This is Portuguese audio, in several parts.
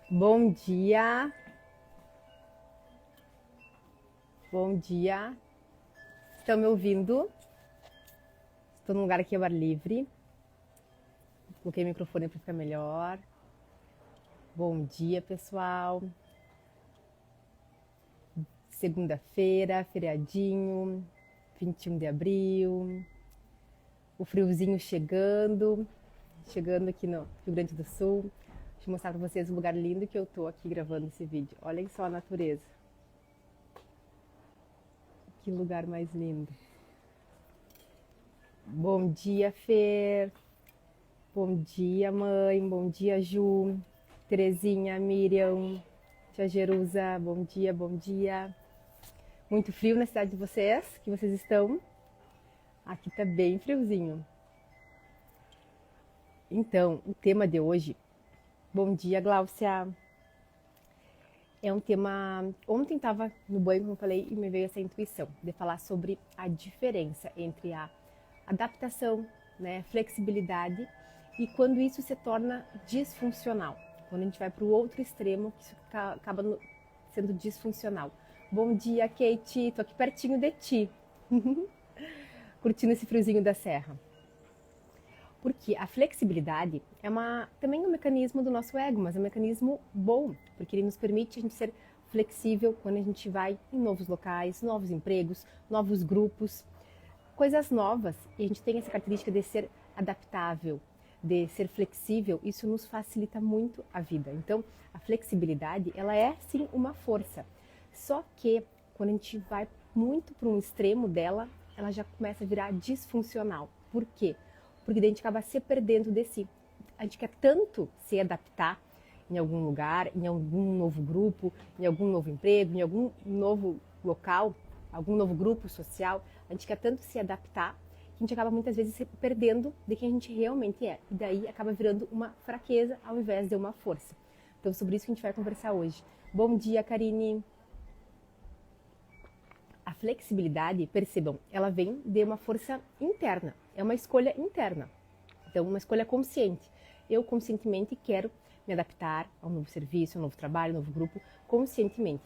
Bom dia. Bom dia. Estão me ouvindo? Estou num lugar aqui ao ar livre. Coloquei o microfone para ficar melhor. Bom dia, pessoal. Segunda-feira, feriadinho, 21 de abril. O friozinho chegando aqui no Rio Grande do Sul. Deixa eu mostrar para vocês o lugar lindo que eu tô aqui gravando esse vídeo. Olhem só a natureza. Que lugar mais lindo. Bom dia, Fer. Bom dia, mãe. Bom dia, Ju. Terezinha, Miriam, tia Jerusa. Bom dia, bom dia. Muito frio na cidade de vocês? Que vocês estão? Aqui tá bem friozinho. Então, o tema de hoje... Bom dia, Gláucia. É um tema... Ontem estava no banho, como eu falei, e me veio essa intuição de falar sobre a diferença entre a adaptação, né, flexibilidade e quando isso se torna disfuncional. Quando a gente vai para o outro extremo, que isso acaba sendo disfuncional. Bom dia, Kate. Tô aqui pertinho de ti. Curtindo esse friozinho da serra. Porque a flexibilidade é também um mecanismo do nosso ego, mas é um mecanismo bom, porque ele nos permite a gente ser flexível quando a gente vai em novos locais, novos empregos, novos grupos, coisas novas. E a gente tem essa característica de ser adaptável, de ser flexível. Isso nos facilita muito a vida. Então, a flexibilidade, ela é sim uma força. Só que quando a gente vai muito para um extremo dela, ela já começa a virar disfuncional. Por quê? Porque daí a gente acaba se perdendo de si. A gente quer tanto se adaptar em algum lugar, em algum novo grupo, em algum novo emprego, em algum novo local, algum novo grupo social. A gente quer tanto se adaptar que a gente acaba muitas vezes se perdendo de quem a gente realmente é. E daí acaba virando uma fraqueza ao invés de uma força. Então, sobre isso que a gente vai conversar hoje. Bom dia, Karine. A flexibilidade, percebam, ela vem de uma força interna, é uma escolha interna, então uma escolha consciente. Eu conscientemente quero me adaptar a um novo serviço, a um novo trabalho, a um novo grupo, conscientemente.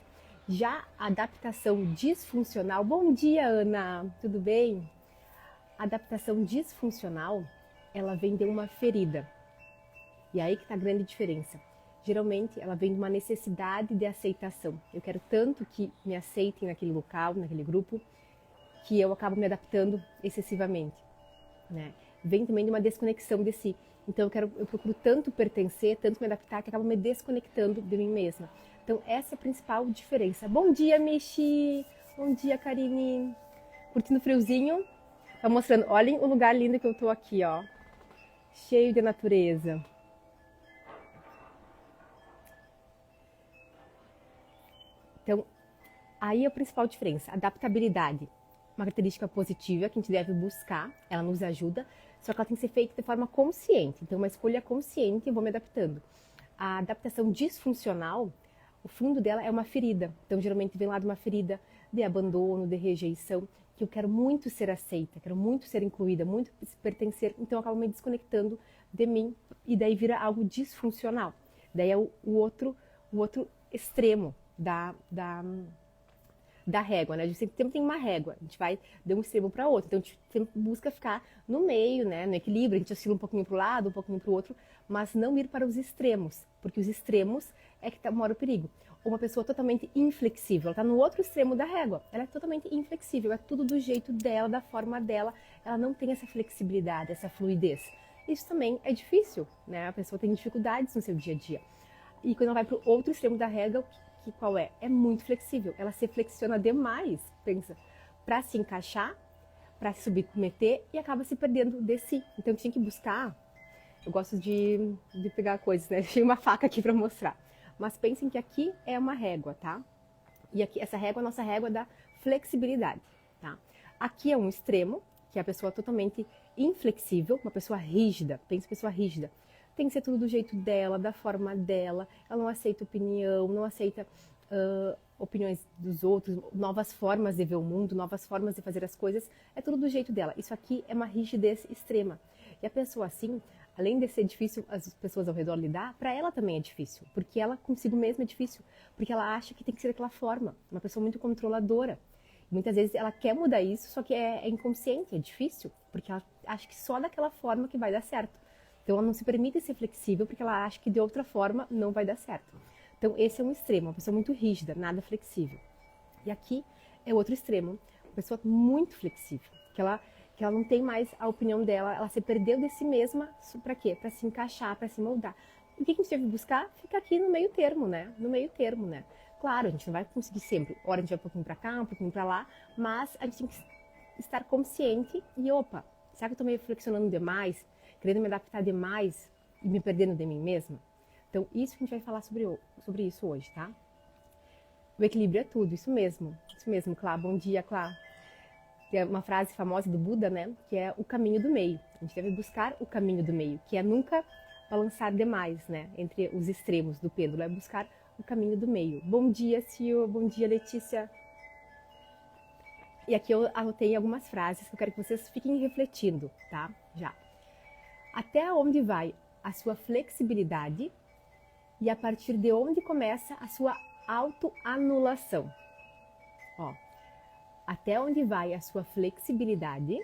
Já a adaptação disfuncional, bom dia, Ana, tudo bem? A adaptação disfuncional, ela vem de uma ferida, e aí que está a grande diferença. Geralmente ela vem de uma necessidade de aceitação. Eu quero tanto que me aceitem naquele local, naquele grupo, que eu acabo me adaptando excessivamente, né? Vem também de uma desconexão de si. Então eu procuro tanto pertencer, tanto me adaptar, que acabo me desconectando de mim mesma. Então essa é a principal diferença. Bom dia, Michi! Bom dia, Karine! Curtindo o friozinho? Tá mostrando, olhem o lugar lindo que eu tô aqui, ó. Cheio de natureza. Então, aí é a principal diferença, adaptabilidade. Uma característica positiva que a gente deve buscar, ela nos ajuda, só que ela tem que ser feita de forma consciente. Então, uma escolha consciente, eu vou me adaptando. A adaptação disfuncional, o fundo dela é uma ferida. Então, geralmente vem lá de uma ferida de abandono, de rejeição, que eu quero muito ser aceita, quero muito ser incluída, muito pertencer, então eu acabo me desconectando de mim e daí vira algo disfuncional. Daí é o outro extremo da régua, né? A gente sempre tem uma régua, a gente vai de um extremo para outro, então a gente sempre busca ficar no meio, né? No equilíbrio, a gente oscila um pouquinho para o lado, um pouquinho para o outro, mas não ir para os extremos, porque os extremos é que mora o perigo. Uma pessoa totalmente inflexível, ela está no outro extremo da régua, ela é totalmente inflexível, é tudo do jeito dela, da forma dela, ela não tem essa flexibilidade, essa fluidez. Isso também é difícil, né? A pessoa tem dificuldades no seu dia a dia. E quando ela vai para o outro extremo da régua, que qual é? É muito flexível. Ela se flexiona demais, pensa, para se encaixar, para se submeter e acaba se perdendo de si. Então tinha que buscar. Eu gosto de pegar coisas, né? Tinha uma faca aqui para mostrar. Mas pensem que aqui é uma régua, tá? E aqui essa régua é a nossa régua da flexibilidade, tá? Aqui é um extremo, que é a pessoa totalmente inflexível, uma pessoa rígida. Pensa pessoa rígida. Tem que ser tudo do jeito dela, da forma dela. Ela não aceita opinião, não aceita opiniões dos outros, novas formas de ver o mundo, novas formas de fazer as coisas. É tudo do jeito dela. Isso aqui é uma rigidez extrema. E a pessoa assim, além de ser difícil as pessoas ao redor lidar, para ela também é difícil, porque ela consigo mesma é difícil, porque ela acha que tem que ser daquela forma, uma pessoa muito controladora. Muitas vezes ela quer mudar isso, só que é inconsciente, é difícil, porque ela acha que só daquela forma que vai dar certo. Então ela não se permite ser flexível, porque ela acha que de outra forma não vai dar certo. Então esse é um extremo, uma pessoa muito rígida, nada flexível. E aqui é outro extremo, uma pessoa muito flexível, que ela não tem mais a opinião dela, ela se perdeu de si mesma, para quê? Para se encaixar, para se moldar. O que a gente deve buscar? Fica aqui no meio termo, né? No meio termo, né? Claro, a gente não vai conseguir sempre, hora a gente vai um pouquinho para cá, um pouquinho para lá, mas a gente tem que estar consciente e, opa, será que eu estou me flexionando demais, querendo me adaptar demais e me perdendo de mim mesma? Então, isso que a gente vai falar sobre isso hoje, tá? O equilíbrio é tudo, isso mesmo, Clá. Bom dia, Clá. Tem uma frase famosa do Buda, né, que é o caminho do meio. A gente deve buscar o caminho do meio, que é nunca balançar demais, né, entre os extremos do pêndulo, é buscar o caminho do meio. Bom dia, Sil, bom dia, Letícia. E aqui eu anotei algumas frases que eu quero que vocês fiquem refletindo, tá? Já. Até onde vai a sua flexibilidade e a partir de onde começa a sua autoanulação? Ó, até onde vai a sua flexibilidade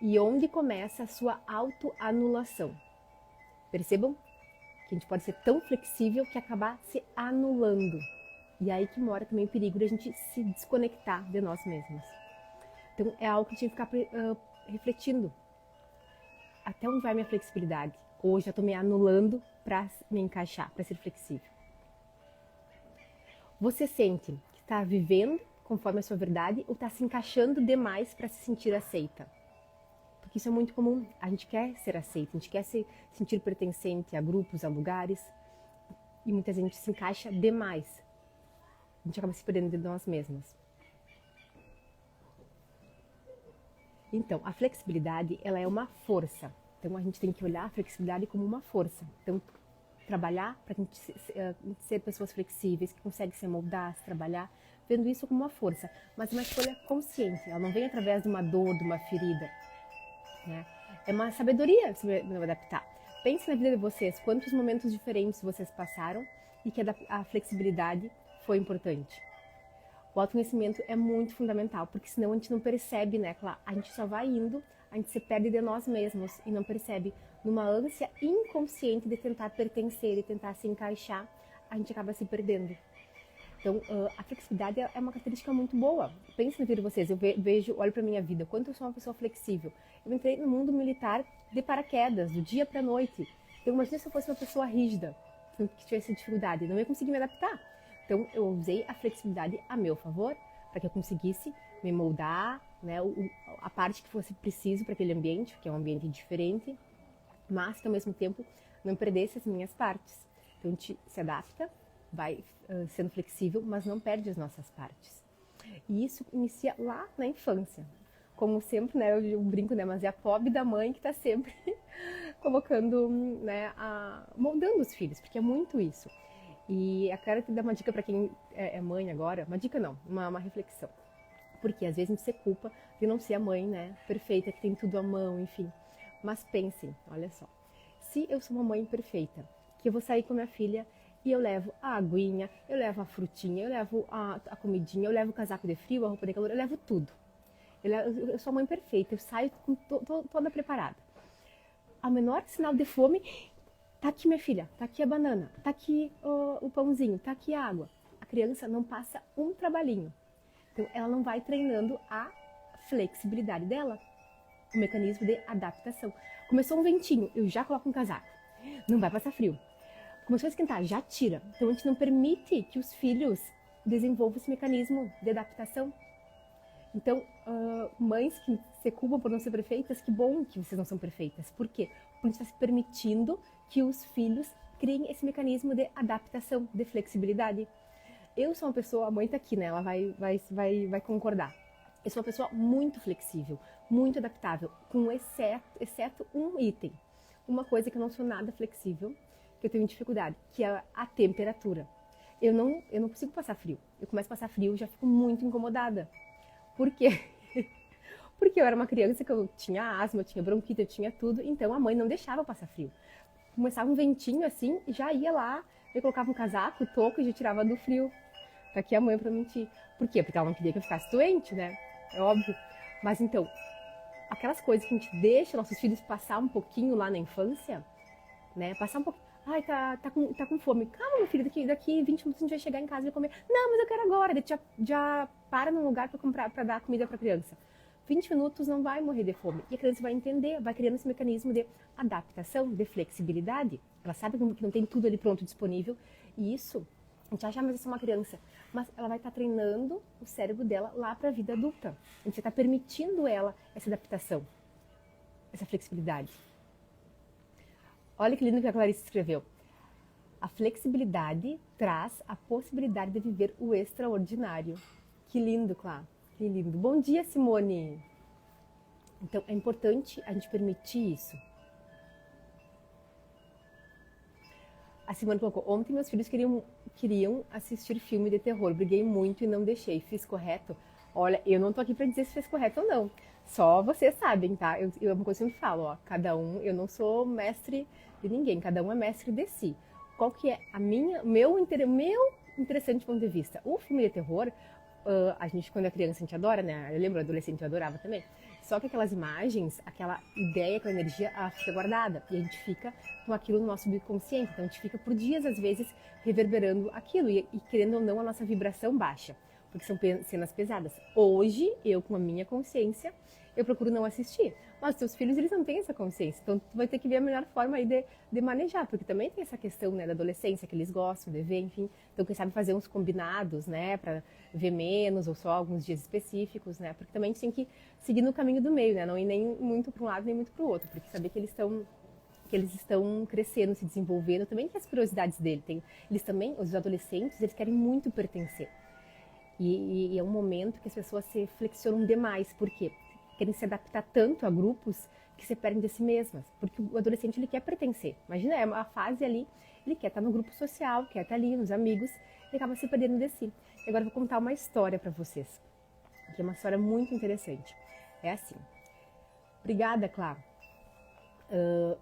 e onde começa a sua autoanulação. Percebam que a gente pode ser tão flexível que acabar se anulando. E aí que mora também o perigo de a gente se desconectar de nós mesmos. Então é algo que a gente tem que ficar refletindo. Até onde vai minha flexibilidade? Ou já estou me anulando para me encaixar, para ser flexível. Você sente que está vivendo conforme a sua verdade ou está se encaixando demais para se sentir aceita? Porque isso é muito comum. A gente quer ser aceita, a gente quer se sentir pertencente a grupos, a lugares. E muitas vezes a gente se encaixa demais. A gente acaba se perdendo de nós mesmas. Então, a flexibilidade, ela é uma força. Então, a gente tem que olhar a flexibilidade como uma força. Então, trabalhar para a gente ser pessoas flexíveis, que conseguem se moldar, se trabalhar, vendo isso como uma força. Mas uma escolha consciente, ela não vem através de uma dor, de uma ferida. Né? É uma sabedoria se adaptar. Pense na vida de vocês, quantos momentos diferentes vocês passaram e que a flexibilidade foi importante. O autoconhecimento é muito fundamental, porque senão a gente não percebe, né? A gente só vai indo, a gente se perde de nós mesmos e não percebe. Numa ânsia inconsciente de tentar pertencer, de tentar se encaixar, a gente acaba se perdendo. Então, a flexibilidade é uma característica muito boa. Pense na vida de vocês, eu vejo, olho para minha vida, quanto eu sou uma pessoa flexível. Eu entrei no mundo militar de paraquedas, do dia para a noite. Então, imagina se eu fosse uma pessoa rígida, que tivesse dificuldade, não ia conseguir me adaptar. Então, eu usei a flexibilidade a meu favor, para que eu conseguisse me moldar, né, a parte que fosse preciso para aquele ambiente, que é um ambiente diferente, mas que ao mesmo tempo não perdesse as minhas partes. Então, a gente se adapta, vai sendo flexível, mas não perde as nossas partes. E isso inicia lá na infância. Como sempre, né, eu brinco, né, mas é a pobre da mãe que está sempre colocando, né, moldando os filhos, porque é muito isso. E eu quero te dar uma dica para quem é mãe agora, uma dica não, uma reflexão. Porque às vezes a gente se culpa de não ser a mãe, né, perfeita, que tem tudo à mão, enfim. Mas pensem, olha só, se eu sou uma mãe perfeita, que eu vou sair com a minha filha e eu levo a aguinha, eu levo a frutinha, eu levo a comidinha, eu levo o casaco de frio, a roupa de calor, eu levo tudo. Eu sou a mãe perfeita, eu saio toda preparada. Ao menor sinal de fome, tá aqui minha filha, tá aqui a banana, tá aqui o pãozinho, tá aqui a água. A criança não passa um trabalhinho. Então, ela não vai treinando a flexibilidade dela, o mecanismo de adaptação. Começou um ventinho, eu já coloco um casaco. Não vai passar frio. Começou a esquentar, já tira. Então, a gente não permite que os filhos desenvolvam esse mecanismo de adaptação. Então, mães que se culpam por não ser perfeitas, que bom que vocês não são perfeitas. Por quê? Porque a gente está se permitindo que os filhos criem esse mecanismo de adaptação, de flexibilidade. Eu sou uma pessoa, a mãe está aqui, né? Ela vai concordar. Eu sou uma pessoa muito flexível, muito adaptável, exceto um item. Uma coisa que eu não sou nada flexível, que eu tenho dificuldade, que é a temperatura. Eu não consigo passar frio. Eu começo a passar frio e já fico muito incomodada. Por quê? Porque eu era uma criança que eu tinha asma, eu tinha bronquite, eu tinha tudo, então a mãe não deixava eu passar frio. Começava um ventinho assim, e já ia lá, eu colocava um casaco, toco e já tirava do frio. Tá aqui a mãe pra mentir. Por quê? Porque ela não queria que eu ficasse doente, né? É óbvio. Mas então, aquelas coisas que a gente deixa nossos filhos passar um pouquinho lá na infância, né? Passar um pouquinho. Ai, tá com fome. Calma, meu filho, daqui 20 minutos a gente vai chegar em casa e vai comer. Não, mas eu quero agora. Daí já para num lugar pra dar comida pra criança. 20 minutos não vai morrer de fome. E a criança vai entender, vai criando esse mecanismo de adaptação, de flexibilidade. Ela sabe que não tem tudo ali pronto, disponível. E isso, a gente acha, mas isso é uma criança. Mas ela vai estar treinando o cérebro dela lá para a vida adulta. A gente está permitindo ela essa adaptação, essa flexibilidade. Olha que lindo que a Clarice escreveu. A flexibilidade traz a possibilidade de viver o extraordinário. Que lindo, Clá. Que lindo. Bom dia, Simone. Então, é importante a gente permitir isso. A Simone colocou, ontem meus filhos queriam assistir filme de terror. Briguei muito e não deixei. Fiz correto? Olha, eu não tô aqui para dizer se fez correto ou não. Só vocês sabem, tá? Eu uma coisa que eu sempre falo, ó. Cada um, eu não sou mestre de ninguém. Cada um é mestre de si. Qual que é meu interessante ponto de vista? O filme de terror, a gente, quando é criança, a gente adora, né? Eu lembro, adolescente, eu adorava também. Só que aquelas imagens, aquela ideia, aquela energia, ela fica guardada. E a gente fica com aquilo no nosso subconsciente. Então a gente fica por dias, às vezes, reverberando aquilo. E querendo ou não, a nossa vibração baixa. Porque são cenas pesadas. Hoje, eu com a minha consciência, eu procuro não assistir. Mas os teus filhos, eles não têm essa consciência. Então, tu vai ter que ver a melhor forma aí de manejar. Porque também tem essa questão, né, da adolescência, que eles gostam de ver, enfim. Então, quem sabe fazer uns combinados, né, pra ver menos ou só alguns dias específicos, né. Porque também a gente tem que seguir no caminho do meio, né. Não ir nem muito para um lado, nem muito para o outro. Porque saber que eles estão crescendo, se desenvolvendo, também tem as curiosidades dele. Eles também, os adolescentes, eles querem muito pertencer. E é um momento que as pessoas se flexionam demais. Por quê? Querem se adaptar tanto a grupos que se perdem de si mesmas. Porque o adolescente, ele quer pertencer. Imagina, é uma fase ali, ele quer estar no grupo social, quer estar ali, nos amigos, ele acaba se perdendo de si. E agora eu vou contar uma história para vocês, que é uma história muito interessante. É assim. Obrigada, Clá.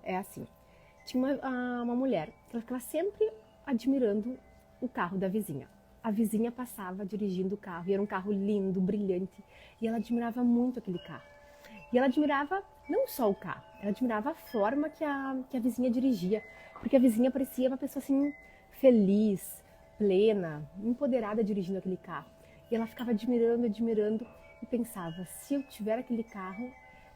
É assim. Tinha uma mulher que ela ficava sempre admirando o carro da vizinha. A vizinha passava dirigindo o carro e era um carro lindo, brilhante, e ela admirava muito aquele carro. E ela admirava não só o carro, ela admirava a forma que a vizinha dirigia, porque a vizinha parecia uma pessoa assim feliz, plena, empoderada dirigindo aquele carro. E ela ficava admirando e pensava, se eu tiver aquele carro,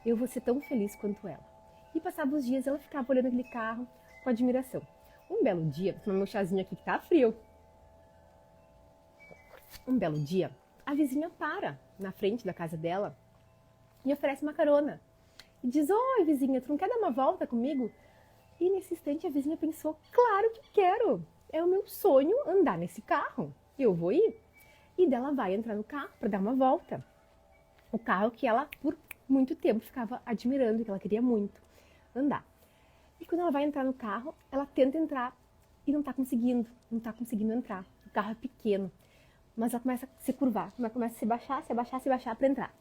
eu vou ser tão feliz quanto ela. E passados os dias ela ficava olhando aquele carro com admiração. Um belo dia, vou tomar meu chazinho aqui que tá frio. Um belo dia, a vizinha para na frente da casa dela e oferece uma carona. E diz, oi vizinha, tu não quer dar uma volta comigo? E nesse instante a vizinha pensou, claro que quero! É o meu sonho andar nesse carro. Eu vou ir. E dela vai entrar no carro para dar uma volta. O carro que ela, por muito tempo, ficava admirando, que ela queria muito andar. E quando ela vai entrar no carro, ela tenta entrar e não está conseguindo entrar. O carro é pequeno. Mas ela começa a se curvar, começa a se baixar para entrar.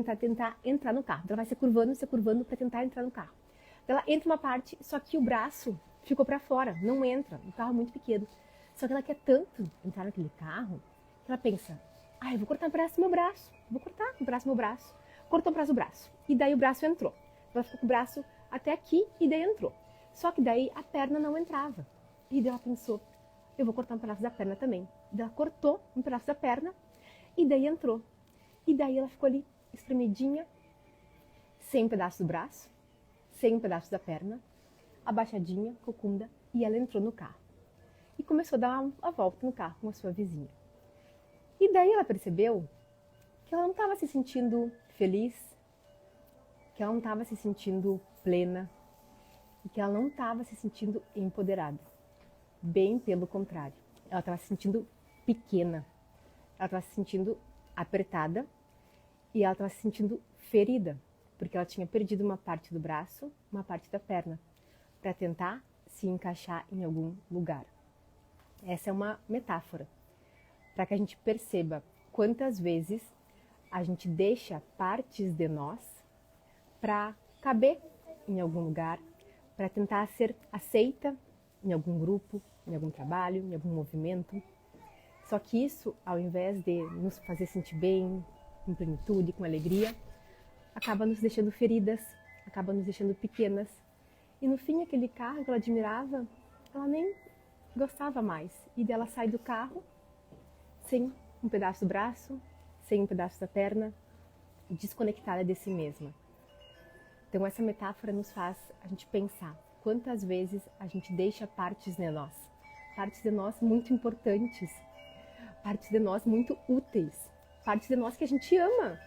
Para tentar entrar no carro. Então ela vai se curvando para tentar entrar no carro. Então ela entra uma parte, só que o braço ficou para fora, não entra. O carro é muito pequeno. Só que ela quer tanto entrar naquele carro, que ela pensa, eu vou cortar um pedaço do meu braço. Vou cortar um pedaço do meu braço. Cortou um pedaço do braço. E daí o braço entrou. Ela ficou com o braço até aqui e daí entrou. Só que daí a perna não entrava. E daí ela pensou, eu vou cortar um pedaço da perna também. Daí ela cortou um pedaço da perna e daí entrou. E daí ela ficou ali espremidinha, sem um pedaço do braço, sem um pedaço da perna, abaixadinha, cocunda, e ela entrou no carro. E começou a dar uma volta no carro com a sua vizinha. E daí ela percebeu que ela não estava se sentindo feliz, que ela não estava se sentindo plena e que ela não estava se sentindo empoderada. Bem pelo contrário, ela estava se sentindo pequena, ela estava se sentindo apertada e ela estava se sentindo ferida, porque ela tinha perdido uma parte do braço, uma parte da perna, para tentar se encaixar em algum lugar. Essa é uma metáfora, para que a gente perceba quantas vezes a gente deixa partes de nós para caber em algum lugar, para tentar ser aceita em algum grupo, em algum trabalho, em algum movimento. Só que isso, ao invés de nos fazer sentir bem, com plenitude, com alegria, acaba nos deixando feridas, acaba nos deixando pequenas. E no fim, aquele carro que ela admirava, ela nem gostava mais. E dela sai do carro sem um pedaço do braço, sem um pedaço da perna, desconectada de si mesma. Então essa metáfora nos faz a gente pensar quantas vezes a gente deixa partes de nós muito importantes, partes de nós muito úteis, partes de nós que a gente ama,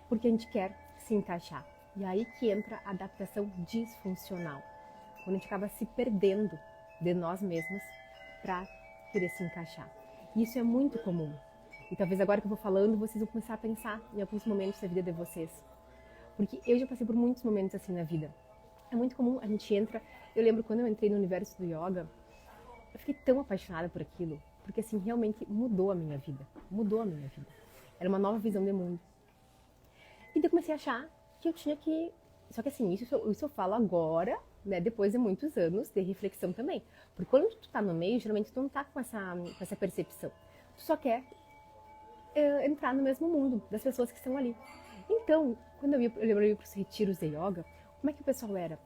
porque a gente quer se encaixar. E aí que entra a adaptação disfuncional, quando a gente acaba se perdendo de nós mesmos para querer se encaixar. E isso é muito comum. E talvez agora que eu vou falando, vocês vão começar a pensar em alguns momentos da vida de vocês. Porque eu já passei por muitos momentos assim na vida. É muito comum, a gente entra... Eu lembro quando eu entrei no universo do yoga, eu fiquei tão apaixonada por aquilo. Porque assim, realmente mudou a minha vida. Era uma nova visão de mundo. E daí eu comecei a achar que eu tinha que... Só que assim, isso eu falo agora, né, depois de muitos anos de reflexão também. Porque quando tu tá no meio, geralmente tu não tá com essa percepção. Tu só quer entrar no mesmo mundo das pessoas que estão ali. Então, quando eu ia para os retiros de yoga, como é que o pessoal era?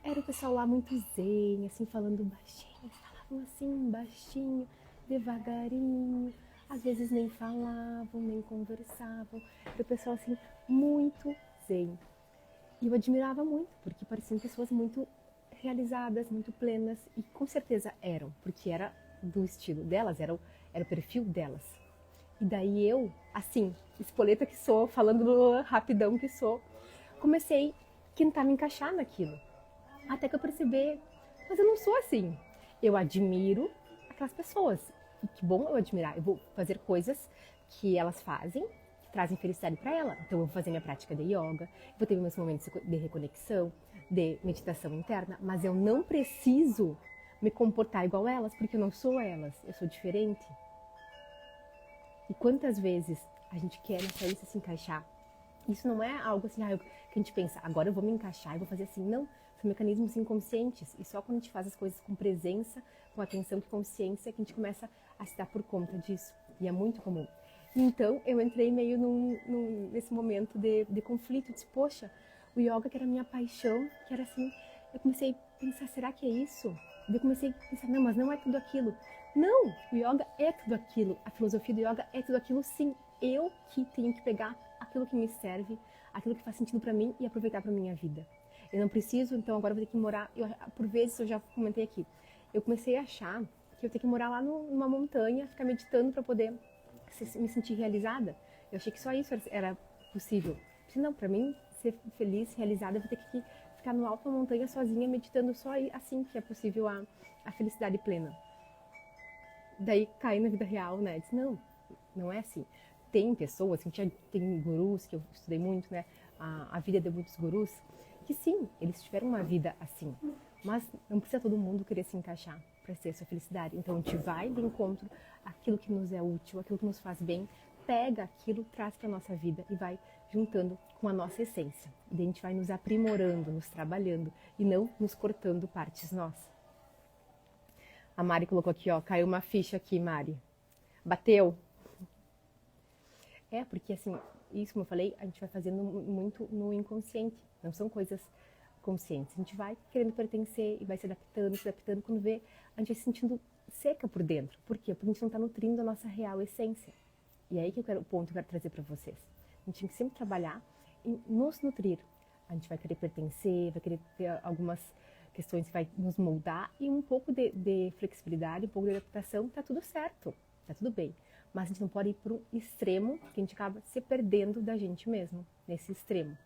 Era o pessoal lá muito zen, assim, falando baixinho, eles falavam assim, baixinho, devagarinho, às vezes nem falavam, nem conversavam. Era o pessoal assim, muito zen. E eu admirava muito, porque pareciam pessoas muito realizadas, muito plenas, e com certeza eram, porque era do estilo delas, era o perfil delas. E daí eu, assim, espoleta que sou, falando rapidão que sou, comecei a tentar me encaixar naquilo. Até que eu percebi, mas eu não sou assim. Eu admiro aquelas pessoas. E que bom eu admirar. Eu vou fazer coisas que elas fazem, que trazem felicidade para ela. Então eu vou fazer minha prática de yoga, vou ter meus momentos de reconexão, de meditação interna, mas eu não preciso me comportar igual elas, porque eu não sou elas, eu sou diferente. E quantas vezes a gente quer nessa lista se encaixar? Isso não é algo assim, que a gente pensa, agora eu vou me encaixar e vou fazer assim. Não, são mecanismos inconscientes. E só quando a gente faz as coisas com presença, com atenção e consciência, que a gente começa a se dar por conta disso. E é muito comum. Então, eu entrei meio nesse momento de conflito. Disse, poxa, o yoga que era a minha paixão, que era assim... Eu comecei a pensar, será que é isso? Eu comecei a pensar, não, mas não é tudo aquilo. Não, o yoga é tudo aquilo. A filosofia do yoga é tudo aquilo, sim. Eu que tenho que pegar aquilo que me serve, aquilo que faz sentido para mim e aproveitar para minha vida. Eu não preciso, então agora eu vou ter que morar... por vezes, eu já comentei aqui, eu comecei a achar que eu tenho que morar lá numa montanha, ficar meditando para poder me sentir realizada. Eu achei que só isso era possível. Não, para mim, ser feliz, realizada, eu vou ter que ficar no alto da montanha sozinha, meditando só assim que é possível a felicidade plena. Daí caí na vida real, né? Disse, não é assim. Tem pessoas, tem gurus, que eu estudei muito, né? A vida de muitos gurus, que sim, eles tiveram uma vida assim. Mas não precisa todo mundo querer se encaixar para ser a sua felicidade. Então a gente vai de encontro àquilo que nos é útil, aquilo que nos faz bem, pega aquilo, traz para a nossa vida e vai juntando com a nossa essência. E daí a gente vai nos aprimorando, nos trabalhando e não nos cortando partes nossas. A Mari colocou aqui, ó, caiu uma ficha aqui, Mari. Bateu? É, porque assim, isso como eu falei, a gente vai fazendo muito no inconsciente, não são coisas conscientes. A gente vai querendo pertencer e vai se adaptando, quando vê, a gente vai se sentindo seca por dentro. Por quê? Porque a gente não está nutrindo a nossa real essência. E é aí que o ponto que eu quero trazer para vocês. A gente tem que sempre trabalhar em nos nutrir. A gente vai querer pertencer, vai querer ter algumas questões que vai nos moldar e um pouco de flexibilidade, um pouco de adaptação, tá tudo certo, tá tudo bem. Mas a gente não pode ir para um extremo que a gente acaba se perdendo da gente mesmo, nesse extremo.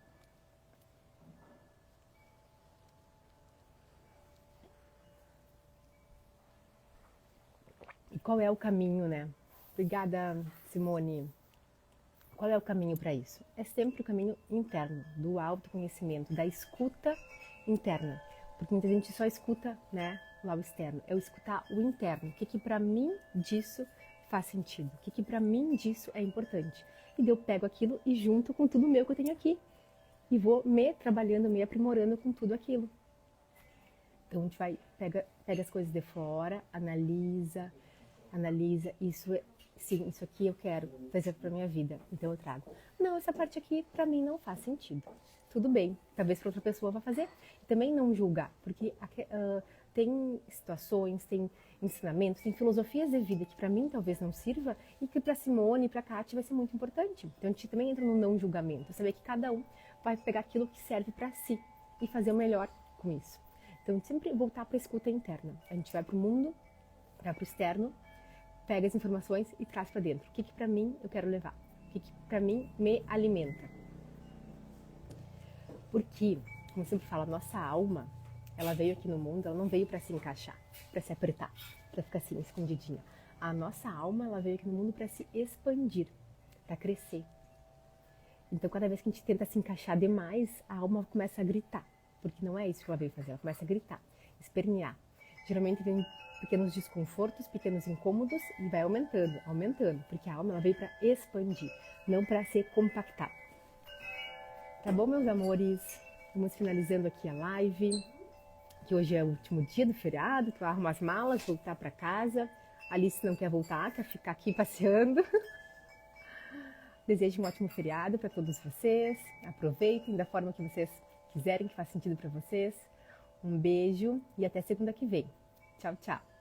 E qual é o caminho, né? Obrigada, Simone. Qual é o caminho para isso? É sempre o caminho interno, do autoconhecimento, da escuta interna. Porque muita gente só escuta, né, lá o externo. É o escutar o interno. O que para mim disso faz sentido? O que para mim disso é importante? E daí eu pego aquilo e junto com tudo meu que eu tenho aqui. E vou me trabalhando, me aprimorando com tudo aquilo. Então a gente pega as coisas de fora, analisa, isso, sim, isso aqui eu quero fazer para minha vida, então eu trago. Não, essa parte aqui para mim não faz sentido. Tudo bem, talvez para outra pessoa vá fazer. Também não julgar, porque tem situações, tem ensinamentos, tem filosofias de vida que para mim talvez não sirva e que para Simone e para Kátia vai ser muito importante. Então a gente também entra no não julgamento, saber que cada um vai pegar aquilo que serve para si e fazer o melhor com isso. Então sempre voltar para a escuta interna. A gente vai para o mundo, vai para o externo, pega as informações e traz para dentro. O que para mim eu quero levar? O que para mim me alimenta? Porque, como eu sempre falo, a nossa alma, ela veio aqui no mundo, ela não veio para se encaixar, para se apertar, para ficar assim, escondidinha. A nossa alma, ela veio aqui no mundo para se expandir, para crescer. Então, cada vez que a gente tenta se encaixar demais, a alma começa a gritar. Porque não é isso que ela veio fazer, ela começa a gritar, espernear. Geralmente vem pequenos desconfortos, pequenos incômodos e vai aumentando, porque a alma ela veio para expandir, não para ser compactada. Tá bom, meus amores? Vamos finalizando aqui a live, que hoje é o último dia do feriado, que eu arrumo as malas, voltar para casa. A Alice não quer voltar, quer ficar aqui passeando. Desejo um ótimo feriado para todos vocês. Aproveitem da forma que vocês quiserem, que faz sentido para vocês. Um beijo e até segunda que vem. Tchau, tchau.